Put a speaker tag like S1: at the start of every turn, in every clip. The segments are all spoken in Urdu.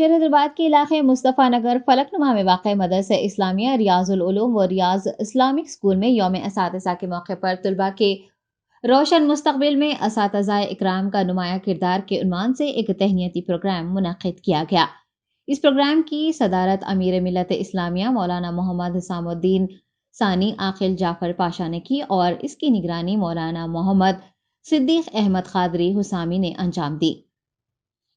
S1: شہر حیدرآباد کے علاقے مصطفیٰ نگر فلک نما میں واقع مدرسہ اسلامیہ ریاض العلوم و ریاض اسلامک اسکول میں یوم اساتذہ کے موقع پر طلباء کے روشن مستقبل میں اساتذہ اکرام کا نمایاں کردار کے عنوان سے ایک تہنیتی پروگرام منعقد کیا گیا۔ اس پروگرام کی صدارت امیر ملت اسلامیہ مولانا محمد حسام الدین ثانی عاقل جعفر پاشا نے کی اور اس کی نگرانی مولانا محمد صدیق احمد قادری حسامی نے انجام دی۔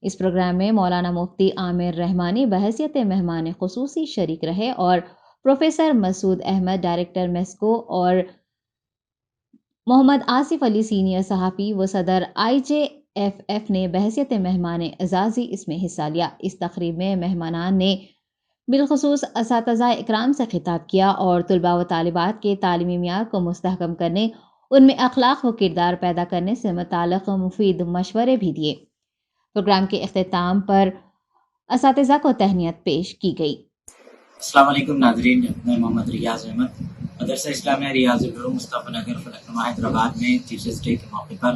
S1: اس پروگرام میں مولانا مفتی عامر رحمانی بحیثیت مہمان خصوصی شریک رہے اور پروفیسر مسعود احمد ڈائریکٹر میسکو اور محمد آصف علی سینئر صحافی و صدر IJFF نے بحیثیت مہمان اعزازی اس میں حصہ لیا۔ اس تقریب میں مہمانان نے بالخصوص اساتذہ اکرام سے خطاب کیا اور طلباء و طالبات کے تعلیمی معیار کو مستحکم کرنے، ان میں اخلاق و کردار پیدا کرنے سے متعلق مفید مشورے بھی دیے۔ پروگرام کے اختتام پر اساتذہ کو تہنیت پیش کی گئی۔
S2: السلام علیکم ناظرین، میں محمد ریاض احمد مدرسہ اسلامیہ ریاض العلوم مصطفیٰ نگر فلک نما حیدرآباد میں ٹیچرز ڈے کے موقع پر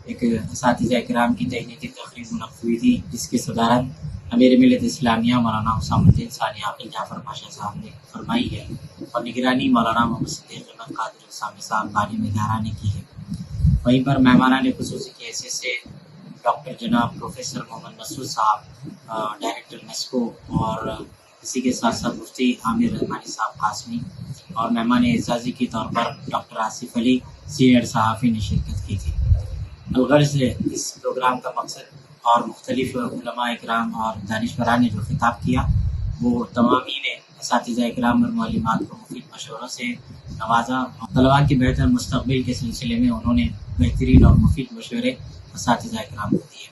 S2: ایک اساتذہ اکرام کی تہنیتی تقریب منعقد ہوئی تھی، جس کی صدارت امیر ملت اسلامیہ مولانا حسام الدین ثانی عاقل جعفر پاشا صاحب نے فرمائی ہے اور نگرانی مولانا محمد صدیق احمد قادری حسامی صاحب عالم ادارہ نے کی ہے۔ وہیں پر مہمانان خصوصی کی حیثیت سے ڈاکٹر جناب پروفیسر محمد مسعود صاحب ڈائریکٹر میسکو اور اسی کے ساتھ ساتھ مفتی عامر رحمانی صاحب قاسمی اور مہمان اعزازی کے طور پر ڈاکٹر آصف علی سینئر صحافی نے شرکت کی تھی۔ الغرض اس پروگرام کا مقصد اور مختلف علماء اکرام اور دانشوران نے جو خطاب کیا وہ تمامین اساتذہ اکرام اور معلمات کو مفید مشوروں سے نوازا۔ طلباء کے بہتر مستقبل کے سلسلے میں انہوں نے بہترین اور مفید مشورے اساتذہ اکرام کو دیے۔